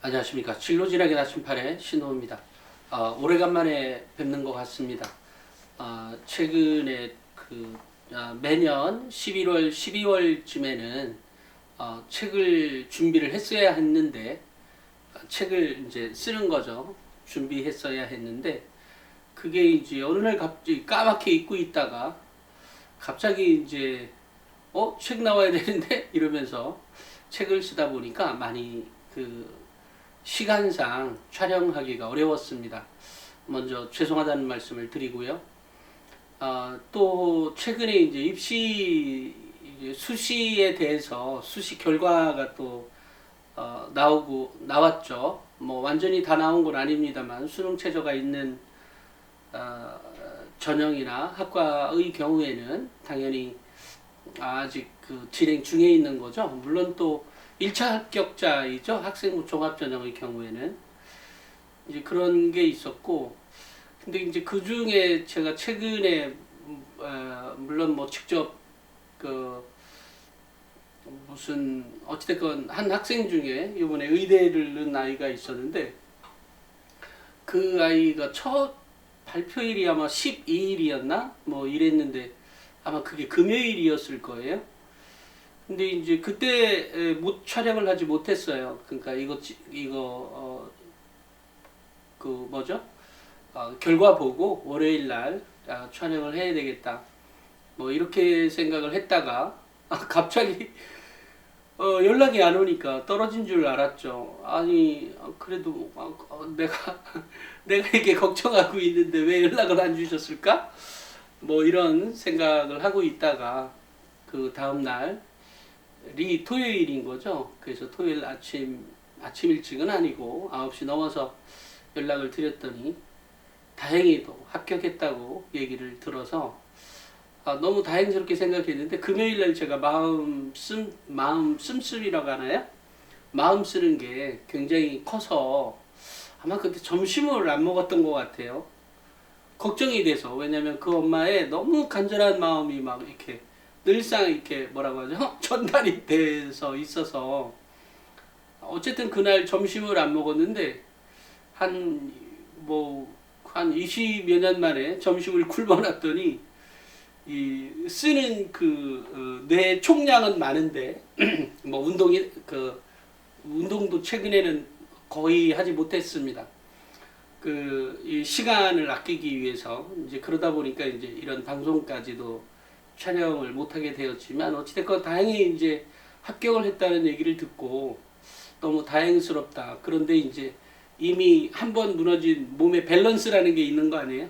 안녕하십니까. 진로진학의 나침판의 신호입니다. 오래간만에 뵙는 것 같습니다. 최근에 매년 11월, 12월쯤에는 책을 준비를 했어야 했는데, 책을 이제 쓰는 거죠. 준비했어야 했는데, 그게 이제 어느 날 갑자기 까맣게 잊고 있다가, 갑자기 이제, 책 나와야 되는데? 이러면서 책을 쓰다 보니까 많이 시간상 촬영하기가 어려웠습니다. 먼저 죄송하다는 말씀을 드리고요. 또 최근에 이제 입시 이제 수시에 대해서 수시 결과가 또 나왔죠. 뭐 완전히 다 나온 건 아닙니다만 수능 최저가 있는 어, 전형이나 학과의 경우에는 당연히 아직 진행 중에 있는 거죠. 물론 또 1차 합격자이죠. 학생부 종합전형의 경우에는 이제 그런 게 있었고, 근데 이제 그 중에 제가 최근에 물론 뭐 직접 그 무슨 어찌됐건 한 학생 중에 이번에 의대를 넣은 아이가 있었는데, 그 아이가 첫 발표일이 아마 12일이었나 뭐 이랬는데 아마 그게 금요일이었을 거예요. 근데 이제 그때 못 촬영을 하지 못했어요. 그러니까 그 뭐죠? 결과 보고 월요일 날 촬영을 해야 되겠다. 뭐 이렇게 생각을 했다가 갑자기 연락이 안 오니까 떨어진 줄 알았죠. 아니 그래도 내가 내가 이게 걱정하고 있는데 왜 연락을 안 주셨을까? 뭐 이런 생각을 하고 있다가 그 다음 날이 토요일인 거죠. 그래서 토요일 아침 일찍은 아니고 9시 넘어서 연락을 드렸더니 다행히도 합격했다고 얘기를 들어서 너무 다행스럽게 생각했는데, 금요일날 제가 마음 씀씀이라고 하나요? 마음 쓰는 게 굉장히 커서 아마 그때 점심을 안 먹었던 것 같아요. 걱정이 돼서. 왜냐면 그 엄마의 너무 간절한 마음이 막 이렇게 늘상 이렇게 뭐라고 하죠? 전달이 돼서 있어서 어쨌든 그날 점심을 안 먹었는데 한 한 20여 년 만에 점심을 굶어 놨더니 이 쓰는 뇌 총량은 많은데 뭐 운동도 최근에는 거의 하지 못했습니다. 이 시간을 아끼기 위해서 이제 그러다 보니까 이제 이런 방송까지도 촬영을 못하게 되었지만, 어찌됐건 다행히 이제 합격을 했다는 얘기를 듣고 너무 다행스럽다. 그런데 이제 이미 한 번 무너진 몸의 밸런스라는 게 있는 거 아니에요?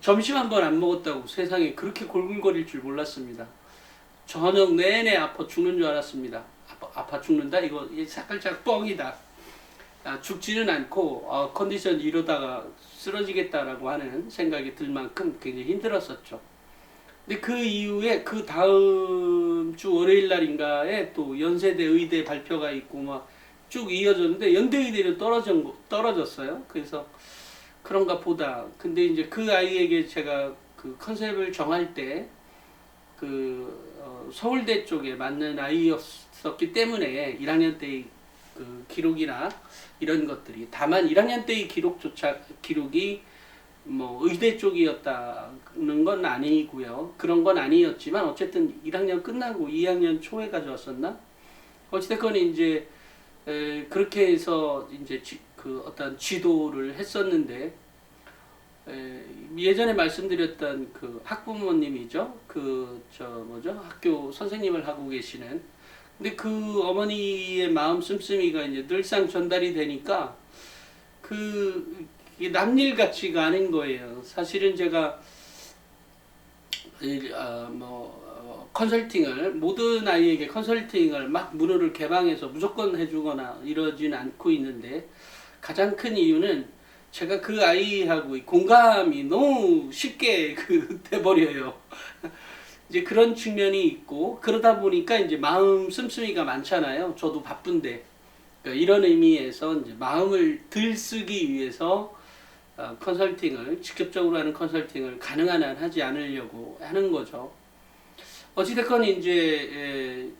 점심 한 번 안 먹었다고 세상에 그렇게 골골거릴 줄 몰랐습니다. 저녁 내내 아파 죽는 줄 알았습니다. 아파 죽는다? 이거 살짝 뻥이다. 죽지는 않고 컨디션 이러다가 쓰러지겠다라고 하는 생각이 들 만큼 굉장히 힘들었었죠. 근데 그 이후에 그 다음 주 월요일 날인가에 또 연세대 의대 발표가 있고 막 쭉 이어졌는데, 연대의대는 떨어졌어요. 그래서 그런가 보다. 근데 이제 그 아이에게 제가 그 컨셉을 정할 때 서울대 쪽에 맞는 아이였었기 때문에 1학년 때의 기록이나 이런 것들이, 다만 1학년 때의 기록이 뭐 의대 쪽이었다는 건 아니고요. 그런 건 아니었지만 어쨌든 1학년 끝나고 2학년 초에 가져왔었나? 어찌됐건 이제 그렇게 해서 이제 어떤 지도를 했었는데, 예전에 말씀드렸던 그 학부모님이죠. 학교 선생님을 하고 계시는. 근데 그 어머니의 마음 씀씀이가 이제 늘상 전달이 되니까 이게 남일 같지가 않은 거예요. 사실은 제가 모든 아이에게 컨설팅을 막 문호를 개방해서 무조건 해주거나 이러진 않고 있는데, 가장 큰 이유는 제가 그 아이하고 공감이 너무 쉽게 돼버려요. 이제 그런 측면이 있고, 그러다 보니까 이제 마음 씀씀이가 많잖아요. 저도 바쁜데. 그러니까 이런 의미에서 이제 마음을 들쓰기 위해서 직접적으로 하는 컨설팅을 가능한 한 하지 않으려고 하는 거죠. 어찌됐건 이제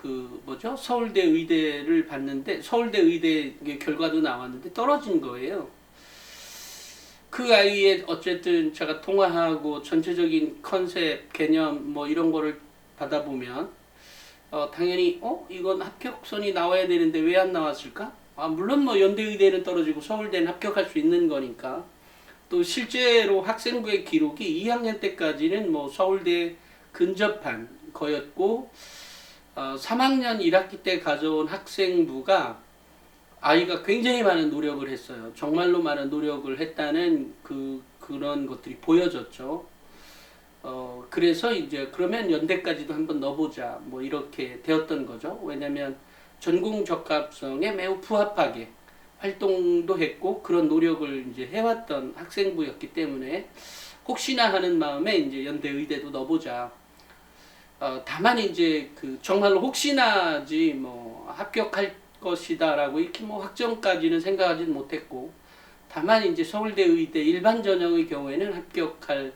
그 뭐죠? 서울대 의대를 봤는데 서울대 의대 결과도 나왔는데 떨어진 거예요. 그 아이의 어쨌든 제가 통화하고 전체적인 컨셉, 개념 뭐 이런 거를 받아보면 당연히 이건 합격선이 나와야 되는데 왜 안 나왔을까? 물론 뭐 연대의대는 떨어지고 서울대는 합격할 수 있는 거니까. 또 실제로 학생부의 기록이 2학년 때까지는 뭐 서울대 근접한 거였고 3학년 1학기 때 가져온 학생부가 아이가 굉장히 많은 노력을 했어요. 정말로 많은 노력을 했다는 그런 것들이 보여졌죠. 그래서 이제 그러면 연대까지도 한번 넣어보자 뭐 이렇게 되었던 거죠. 왜냐면 전공 적합성에 매우 부합하게 활동도 했고 그런 노력을 이제 해왔던 학생부였기 때문에 혹시나 하는 마음에 이제 연대 의대도 넣어보자. 다만 이제 그 정말로 혹시나지 뭐 합격할 것이다라고 이렇게 뭐 확정까지는 생각하지는 못했고 다만 이제 서울대 의대 일반 전형의 경우에는 합격할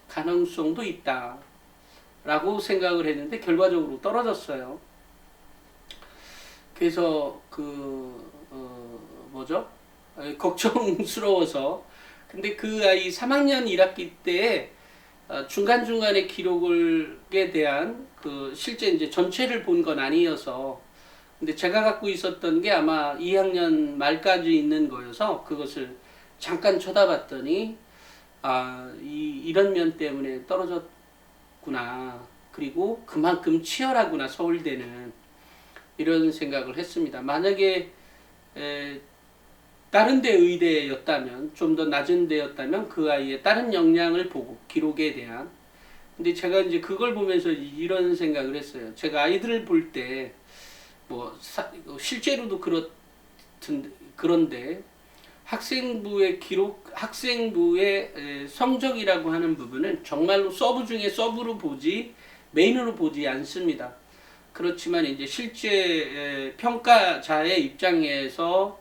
가능성도 있다라고 생각을 했는데 결과적으로 떨어졌어요. 그래서 뭐죠? 걱정스러워서 근데 그 아이 3학년 1학기 때에 중간중간에 기록에 대한 그 실제 이제 전체를 본 건 아니어서 근데 제가 갖고 있었던 게 아마 2학년 말까지 있는 거여서 그것을 잠깐 쳐다봤더니 이런 면 때문에 떨어졌구나. 그리고 그만큼 치열하구나 서울대는 이런 생각을 했습니다. 만약에 다른 데 의대였다면 좀 더 낮은 데였다면 그 아이의 다른 역량을 보고 기록에 대한 근데 제가 이제 그걸 보면서 이런 생각을 했어요. 제가 아이들을 볼 때 뭐 실제로도 그런데 학생부의 기록, 학생부의 성적이라고 하는 부분은 정말로 서브 중에 서브로 보지 메인으로 보지 않습니다. 그렇지만 이제 실제 평가자의 입장에서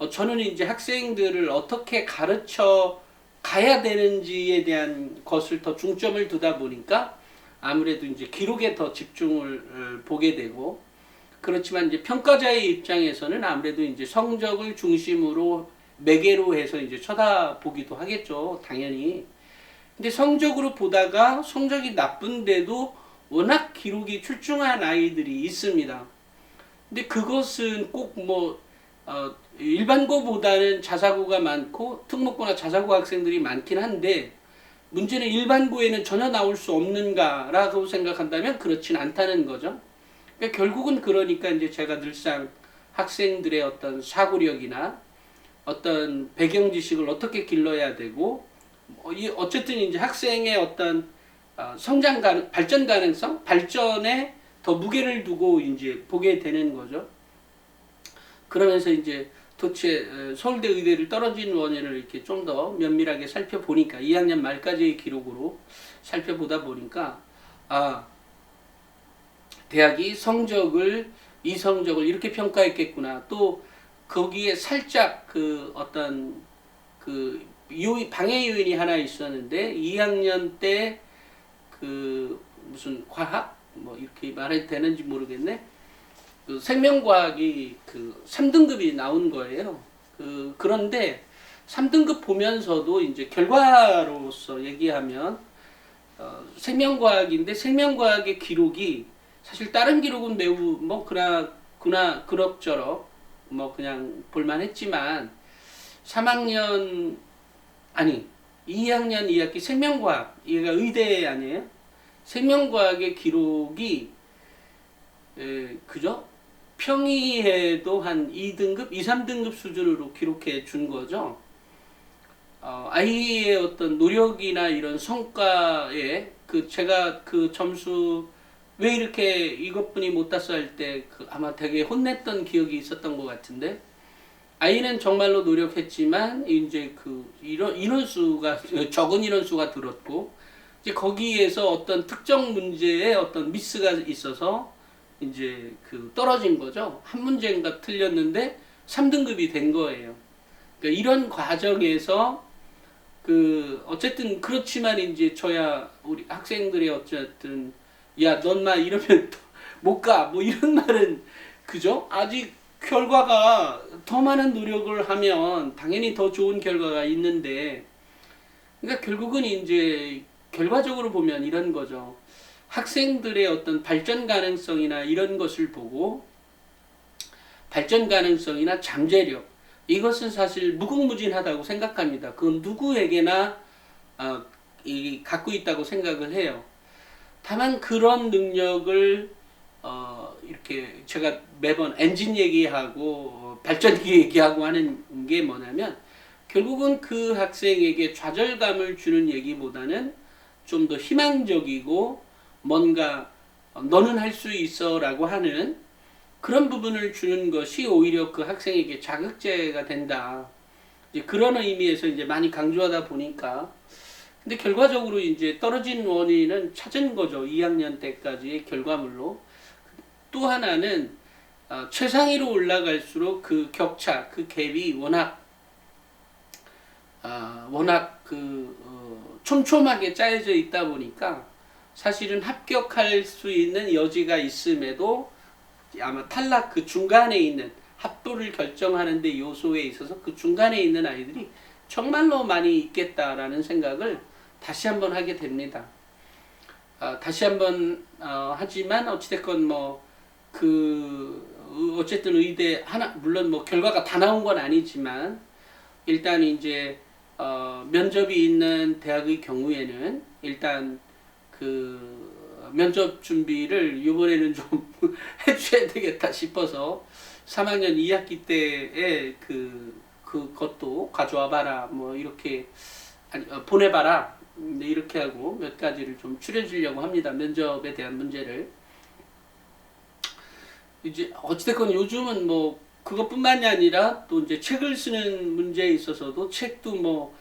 저는 이제 학생들을 어떻게 가르쳐 가야 되는지에 대한 것을 더 중점을 두다 보니까 아무래도 이제 기록에 더 집중을 보게 되고 그렇지만 이제 평가자의 입장에서는 아무래도 이제 성적을 중심으로 매개로 해서 이제 쳐다보기도 하겠죠. 당연히. 근데 성적으로 보다가 성적이 나쁜데도 워낙 기록이 출중한 아이들이 있습니다. 근데 그것은 꼭 뭐 일반고보다는 자사고가 많고 특목고나 자사고 학생들이 많긴 한데 문제는 일반고에는 전혀 나올 수 없는가라고 생각한다면 그렇진 않다는 거죠. 그러니까 결국은 그러니까 이제 제가 늘상 학생들의 어떤 사고력이나 어떤 배경 지식을 어떻게 길러야 되고 어쨌든 이제 학생의 어떤 발전 가능성, 발전에 더 무게를 두고 이제 보게 되는 거죠. 그러면서 이제 도대체 서울대 의대를 떨어진 원인을 이렇게 좀 더 면밀하게 살펴보니까 2학년 말까지의 기록으로 살펴보다 보니까 대학이 이 성적을 이렇게 평가했겠구나. 또 거기에 살짝 그 어떤 그 방해 요인이 하나 있었는데 2학년 때 그 무슨 과학 뭐 이렇게 말해도 되는지 모르겠네. 그 생명과학이 그 3등급이 나온 거예요. 그런데 3등급 보면서도 이제 결과로서 얘기하면 생명과학인데 생명과학의 기록이 사실 다른 기록은 매우 뭐 그럭저럭 뭐 그냥 볼만했지만 2학년 2학기 생명과학 얘가 의대 아니에요? 생명과학의 기록이 그죠? 평이해도 한 2등급, 2, 3등급 수준으로 기록해 준 거죠. 아이의 어떤 노력이나 이런 성과에 제가 그 점수 왜 이렇게 이것뿐이 못 땄어 할 때 아마 되게 혼냈던 기억이 있었던 것 같은데 아이는 정말로 노력했지만 이제 인원수가 적은 인원수가 들었고 이제 거기에서 어떤 특정 문제에 어떤 미스가 있어서 이제 떨어진 거죠. 한 문제인가 틀렸는데 3등급이 된 거예요. 그러니까 이런 과정에서 어쨌든 그렇지만 이제 우리 학생들이 어쨌든 야, 넌 마 이러면 못 가. 뭐 이런 말은 그죠? 아직 결과가 더 많은 노력을 하면 당연히 더 좋은 결과가 있는데, 그러니까 결국은 이제 결과적으로 보면 이런 거죠. 학생들의 어떤 발전 가능성이나 이런 것을 보고 발전 가능성이나 잠재력, 이것은 사실 무궁무진하다고 생각합니다. 그건 누구에게나 갖고 있다고 생각을 해요. 다만 그런 능력을 이렇게 제가 매번 엔진 얘기하고 발전기 얘기하고 하는 게 뭐냐면, 결국은 그 학생에게 좌절감을 주는 얘기보다는 좀 더 희망적이고 뭔가 너는 할 수 있어 라고 하는 그런 부분을 주는 것이 오히려 그 학생에게 자극제가 된다. 이제 그런 의미에서 이제 많이 강조하다 보니까, 근데 결과적으로 이제 떨어진 원인은 찾은 거죠. 2학년 때까지의 결과물로. 또 하나는 최상위로 올라갈수록 그 격차, 그 갭이 워낙 촘촘하게 짜여져 있다 보니까 사실은 합격할 수 있는 여지가 있음에도 아마 탈락 그 중간에 있는 합도를 결정하는 데 요소에 있어서 그 중간에 있는 아이들이 정말로 많이 있겠다라는 생각을 다시 한번 하게 됩니다. 다시 한번 하지만 어찌됐건 어쨌든 의대 하나, 물론 결과가 다 나온 건 아니지만 일단 이제 면접이 있는 대학의 경우에는 일단 그 면접 준비를 이번에는 좀 해줘야 되겠다 싶어서 3학년 2학기 때에 그것도 가져와 봐라, 이렇게 보내봐라, 이렇게 하고 몇 가지를 좀 추려주려고 합니다. 면접에 대한 문제를. 이제 어찌됐건 요즘은 그것뿐만이 아니라 또 이제 책을 쓰는 문제에 있어서도 책도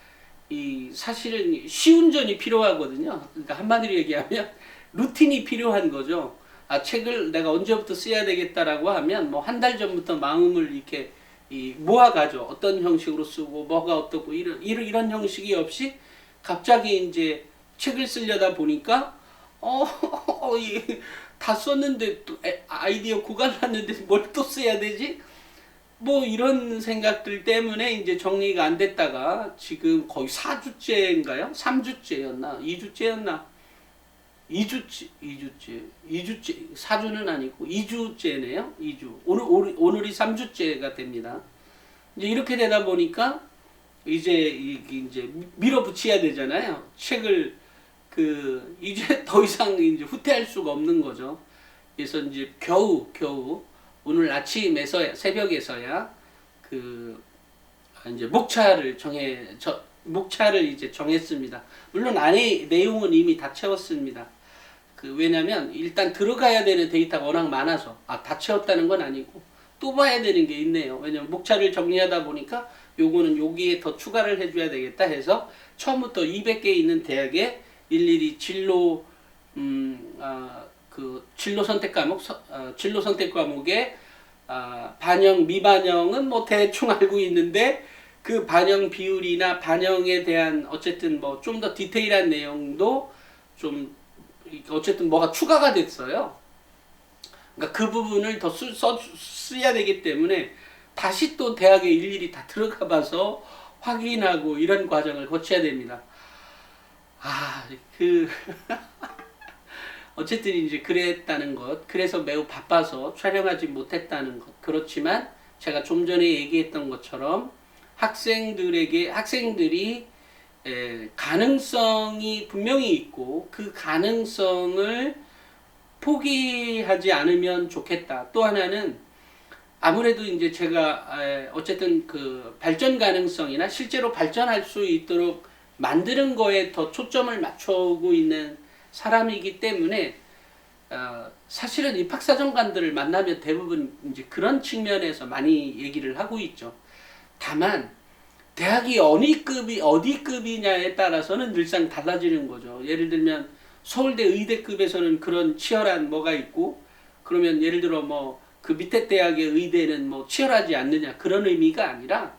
사실은 시운전이 필요하거든요. 그러니까 한마디로 얘기하면 루틴이 필요한 거죠. 책을 내가 언제부터 써야 되겠다라고 하면 한 달 전부터 마음을 이렇게 모아가죠. 어떤 형식으로 쓰고 뭐가 어떻고 이런 형식이 없이 갑자기 이제 책을 쓰려다 보니까 다 썼는데 또 아이디어 고갈났는데 뭘 또 써야 되지? 이런 생각들 때문에 이제 정리가 안 됐다가 지금 거의 4주째인가요? 3주째였나? 2주째였나? 2주째, 4주는 아니고 2주째네요. 2주. 오늘이 3주째가 됩니다. 이제 이렇게 되다 보니까 이제 밀어붙여야 되잖아요. 책을 이제 더 이상 이제 후퇴할 수가 없는 거죠. 그래서 이제 겨우 오늘 아침에서야, 새벽에서야 이제 목차를 이제 정했습니다. 물론 안에 내용은 이미 다 채웠습니다. 왜냐면 일단 들어가야 되는 데이터가 워낙 많아서 다 채웠다는 건 아니고 또 봐야 되는 게 있네요. 왜냐면 목차를 정리하다 보니까 요거는 여기에 더 추가를 해줘야 되겠다 해서 처음부터 200개 있는 대학에 일일이 진로 선택 과목에 반영 미반영은 대충 알고 있는데 그 반영 비율이나 반영에 대한 어쨌든 좀 더 디테일한 내용도 좀 어쨌든 뭐가 추가가 됐어요. 그러니까 그 부분을 더 써야 되기 때문에 다시 또 대학에 일일이 다 들어가 봐서 확인하고 이런 과정을 거쳐야 됩니다. 어쨌든 이제 그랬다는 것, 그래서 매우 바빠서 촬영하지 못했다는 것. 그렇지만 제가 좀 전에 얘기했던 것처럼 학생들이 가능성이 분명히 있고 그 가능성을 포기하지 않으면 좋겠다. 또 하나는 아무래도 이제 제가 어쨌든 그 발전 가능성이나 실제로 발전할 수 있도록 만드는 거에 더 초점을 맞추고 있는 사람이기 때문에 사실은 입학사정관들을 만나면 대부분 이제 그런 측면에서 많이 얘기를 하고 있죠. 다만 대학이 어디 급이냐에 따라서는 늘상 달라지는 거죠. 예를 들면 서울대 의대급에서는 그런 치열한 뭐가 있고, 그러면 예를 들어 그 밑에 대학의 의대는 치열하지 않느냐, 그런 의미가 아니라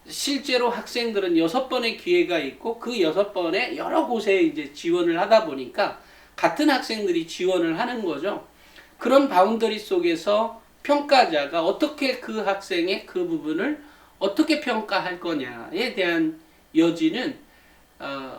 실제로 학생들은 6번의 기회가 있고 그 6번에 여러 곳에 이제 지원을 하다 보니까 같은 학생들이 지원을 하는 거죠. 그런 바운더리 속에서 평가자가 어떻게 그 학생의 그 부분을 어떻게 평가할 거냐에 대한 여지는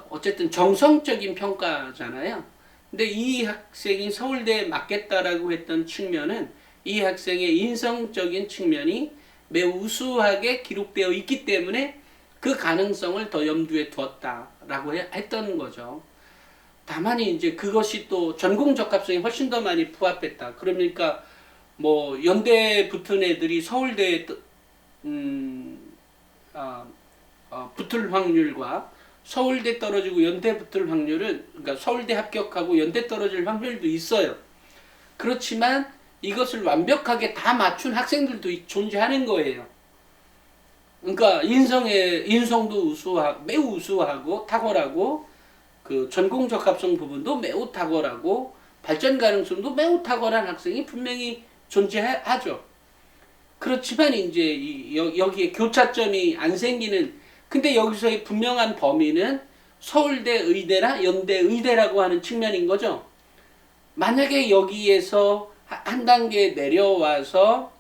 어쨌든 정성적인 평가잖아요. 근데 이 학생이 서울대에 맞겠다라고 했던 측면은 이 학생의 인성적인 측면이 매우 우수하게 기록되어 있기 때문에 그 가능성을 더 염두에 두었다라고 했던 거죠. 다만 이제 그것이 또 전공 적합성이 훨씬 더 많이 부합했다. 그러니까 뭐 연대 붙은 애들이 서울대에 붙을 확률과 서울대 떨어지고 연대 붙을 확률은, 그러니까 서울대 합격하고 연대 떨어질 확률도 있어요. 그렇지만 이것을 완벽하게 다 맞춘 학생들도 존재하는 거예요. 그러니까 인성도 매우 우수하고 탁월하고, 그 전공 적합성 부분도 매우 탁월하고 발전 가능성도 매우 탁월한 학생이 분명히 존재하죠. 그렇지만 이제 여기에 교차점이 안 생기는, 근데 여기서의 분명한 범위는 서울대 의대나 연대 의대라고 하는 측면인 거죠. 만약에 여기에서 한 단계 내려와서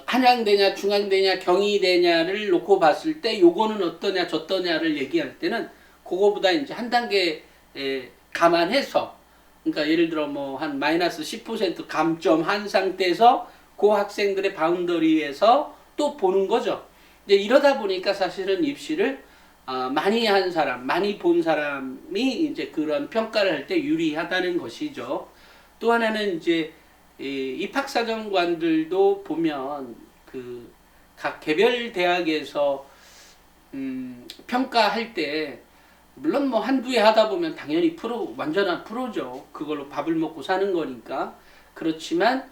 한양대냐 중앙대냐 경희대냐를 놓고 봤을 때 요거는 어떠냐 저떠냐를 얘기할 때는 그거보다 이제 한 단계 감안해서, 그러니까 예를 들어 뭐 한 마이너스 10% 감점한 상태에서 그 학생들의 바운더리에서 또 보는 거죠. 이제 이러다 보니까 사실은 입시를 많이 한 사람, 많이 본 사람이 이제 그런 평가를 할 때 유리하다는 것이죠. 또 하나는 이제 입학사정관들도 보면 그 각 개별 대학에서 평가할 때 물론 뭐 한두 해 하다 보면 당연히 완전한 프로죠. 그걸로 밥을 먹고 사는 거니까. 그렇지만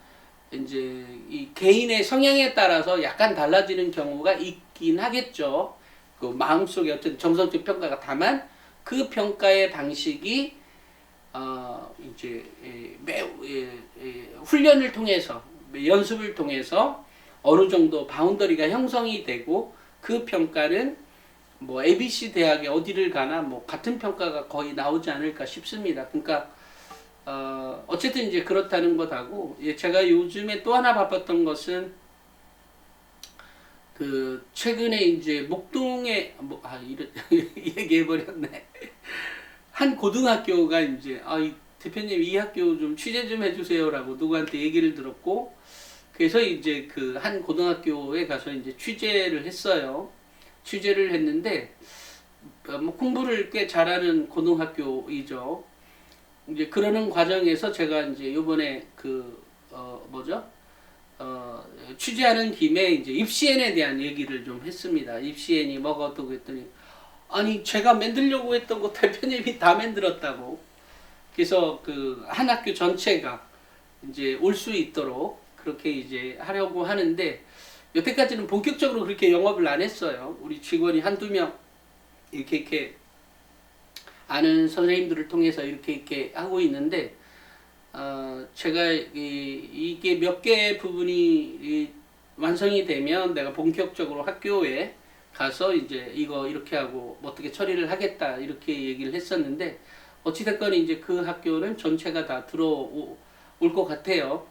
이제 이 개인의 성향에 따라서 약간 달라지는 경우가 있긴 하겠죠. 그 마음속에 어떤 정성적 평가가. 다만 그 평가의 방식이 이제 매우 훈련을 통해서, 연습을 통해서 어느 정도 바운더리가 형성이 되고, 그 평가는 뭐 ABC 대학에 어디를 가나 뭐 같은 평가가 거의 나오지 않을까 싶습니다. 그러니까 어쨌든 이제 그렇다는 것하고, 제가 요즘에 또 하나 바빴던 것은 그 최근에 이제 목동에 얘기해버렸네. 한 고등학교가 이제 대표님 이 학교 좀 취재 좀 해주세요라고 누구한테 얘기를 들었고, 그래서 이제 그 한 고등학교에 가서 이제 취재를 했어요. 취재를 했는데 뭐 공부를 꽤 잘하는 고등학교이죠. 이제 그러는 과정에서 제가 이제 요번에 취재하는 김에 이제 입시엔에 대한 얘기를 좀 했습니다. 입시엔이 뭐가 어떠고 했더니, 아니 제가 만들려고 했던 거 대표님이 다 만들었다고. 그래서 그 한 학교 전체가 이제 올 수 있도록 그렇게 이제 하려고 하는데, 여태까지는 본격적으로 그렇게 영업을 안 했어요. 우리 직원이 한두 명 이렇게 아는 선생님들을 통해서 이렇게 하고 있는데, 제가 이게 몇 개 부분이 완성이 되면 내가 본격적으로 학교에 가서 이제 이거 이렇게 하고 어떻게 처리를 하겠다 이렇게 얘기를 했었는데, 어찌됐건 이제 그 학교는 전체가 다 들어올 것 같아요.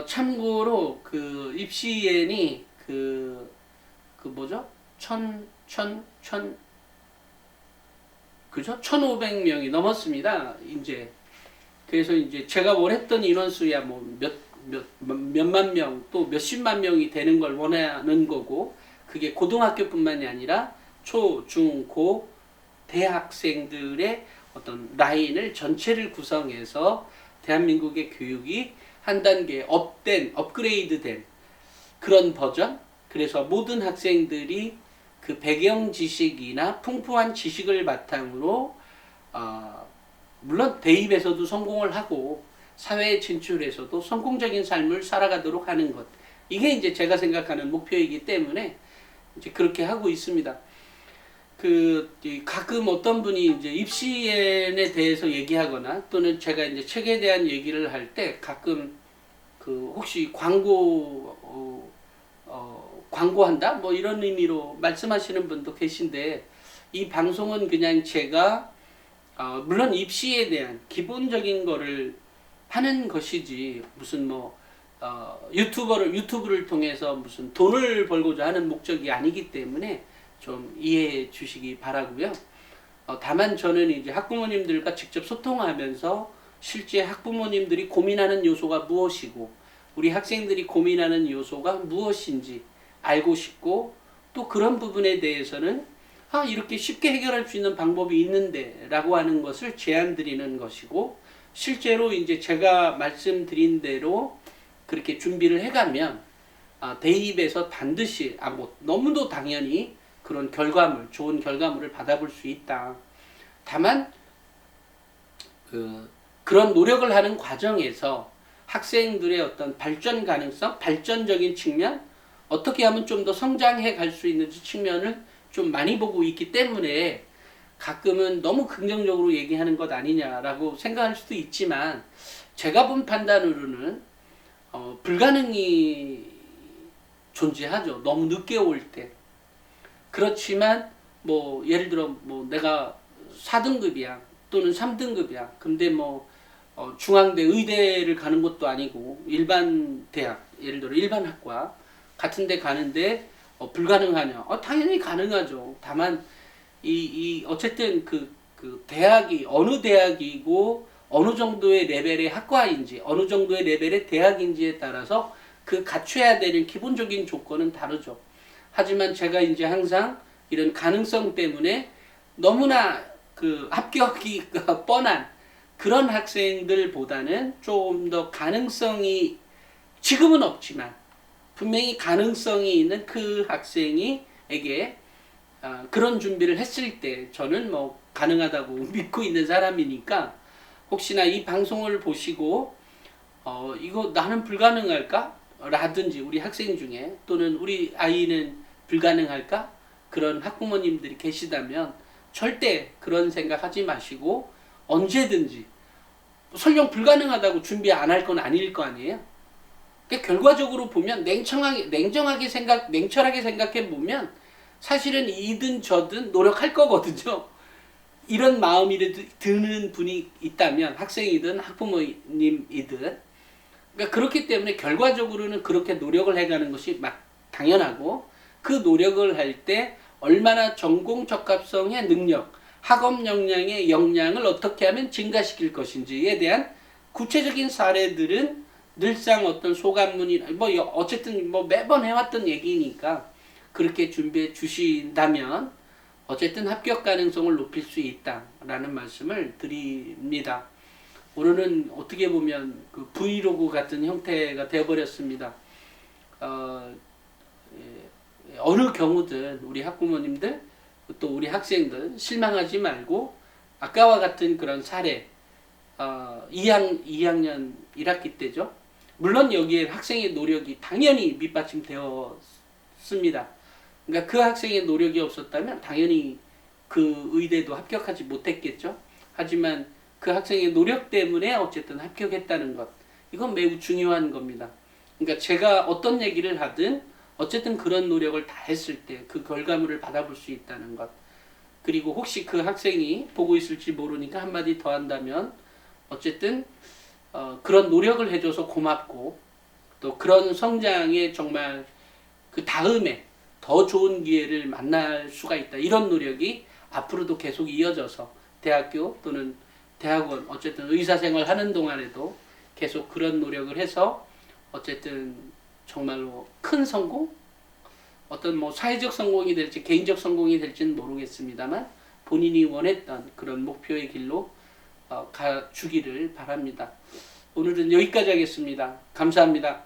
참고로 그 입시엔이 그죠? 1,500명이 넘었습니다. 이제 그래서 이제 제가 원했던 인원수야 뭐 몇만 명 또 몇십만 명이 되는 걸 원하는 거고, 그게 고등학교뿐만이 아니라 초, 중, 고 대학생들의 어떤 라인을 전체를 구성해서 대한민국의 교육이 한 단계 업그레이드된 그런 버전. 그래서 모든 학생들이 그 배경 지식이나 풍부한 지식을 바탕으로 물론 대입에서도 성공을 하고 사회에 진출해서도 성공적인 삶을 살아가도록 하는 것, 이게 이제 제가 생각하는 목표이기 때문에 이제 그렇게 하고 있습니다. 가끔 어떤 분이 이제 입시엔에 대해서 얘기하거나 또는 제가 이제 책에 대한 얘기를 할 때 가끔 혹시 광고한다? 뭐 이런 의미로 말씀하시는 분도 계신데, 이 방송은 그냥 제가 물론 입시에 대한 기본적인 거를 하는 것이지 무슨 뭐 유튜브를 통해서 무슨 돈을 벌고자 하는 목적이 아니기 때문에 좀 이해해 주시기 바라고요. 다만 저는 이제 학부모님들과 직접 소통하면서 실제 학부모님들이 고민하는 요소가 무엇이고 우리 학생들이 고민하는 요소가 무엇인지 알고 싶고 또 그런 부분에 대해서는 이렇게 쉽게 해결할 수 있는 방법이 있는데 라고 하는 것을 제안 드리는 것이고 실제로 이제 제가 말씀드린 대로 그렇게 준비를 해가면 대입에서 반드시 뭐 너무도 당연히 그런 결과물, 좋은 결과물을 받아볼 수 있다. 다만 그런 노력을 하는 과정에서 학생들의 어떤 발전 가능성, 발전적인 측면, 어떻게 하면 좀 더 성장해 갈 수 있는지 측면을 좀 많이 보고 있기 때문에 가끔은 너무 긍정적으로 얘기하는 것 아니냐라고 생각할 수도 있지만 제가 본 판단으로는 불가능이 존재하죠. 너무 늦게 올 때. 그렇지만 뭐 예를 들어 뭐 내가 4등급이야 또는 3등급이야. 근데 뭐 중앙대 의대를 가는 것도 아니고 일반 대학, 예를 들어 일반 학과 같은 데 가는데 불가능하냐? 당연히 가능하죠. 다만 어쨌든 그 대학이 어느 대학이고 어느 정도의 레벨의 학과인지 어느 정도의 레벨의 대학인지에 따라서 그 갖춰야 되는 기본적인 조건은 다르죠. 하지만 제가 이제 항상 이런 가능성 때문에 너무나 그 합격이 뻔한 그런 학생들보다는 좀 더 가능성이 지금은 없지만 분명히 가능성이 있는 그 학생에게 그런 준비를 했을 때 저는 뭐 가능하다고 믿고 있는 사람이니까 혹시나 이 방송을 보시고 이거 나는 불가능할까? 라든지 우리 학생 중에 또는 우리 아이는 불가능할까? 그런 학부모님들이 계시다면 절대 그런 생각하지 마시고 언제든지 설령 불가능하다고 준비 안 할 건 아닐 거 아니에요. 그러니까 결과적으로 보면 냉정하게 생각해 보면 사실은 이든 저든 노력할 거거든요. 이런 마음이 드는 분이 있다면 학생이든 학부모님이든 그러니까 그렇기 때문에 결과적으로는 그렇게 노력을 해가는 것이 막 당연하고 그 노력을 할 때 얼마나 전공 적합성의 능력, 학업 역량을 어떻게 하면 증가시킬 것인지에 대한 구체적인 사례들은 늘상 어떤 소감문이나 뭐 어쨌든 뭐 매번 해왔던 얘기니까 그렇게 준비해 주신다면 어쨌든 합격 가능성을 높일 수 있다라는 말씀을 드립니다. 오늘은 어떻게 보면 그 브이로그 같은 형태가 되어버렸습니다. 어느 경우든 우리 학부모님들 또 우리 학생들 실망하지 말고 아까와 같은 그런 사례 2학년 1학기 때죠. 물론 여기에 학생의 노력이 당연히 밑받침되었습니다. 그러니까 그 학생의 노력이 없었다면 당연히 그 의대도 합격하지 못했겠죠. 하지만 그 학생의 노력 때문에 어쨌든 합격했다는 것, 이건 매우 중요한 겁니다. 그러니까 제가 어떤 얘기를 하든 어쨌든 그런 노력을 다 했을 때 그 결과물을 받아볼 수 있다는 것. 그리고 혹시 그 학생이 보고 있을지 모르니까 한마디 더 한다면 어쨌든 그런 노력을 해줘서 고맙고 또 그런 성장에 정말 그 다음에 더 좋은 기회를 만날 수가 있다. 이런 노력이 앞으로도 계속 이어져서 대학교 또는 대학원 어쨌든 의사생활 하는 동안에도 계속 그런 노력을 해서 어쨌든 정말로 큰 성공? 어떤 뭐 사회적 성공이 될지 개인적 성공이 될지는 모르겠습니다만 본인이 원했던 그런 목표의 길로 가주기를 바랍니다. 오늘은 여기까지 하겠습니다. 감사합니다.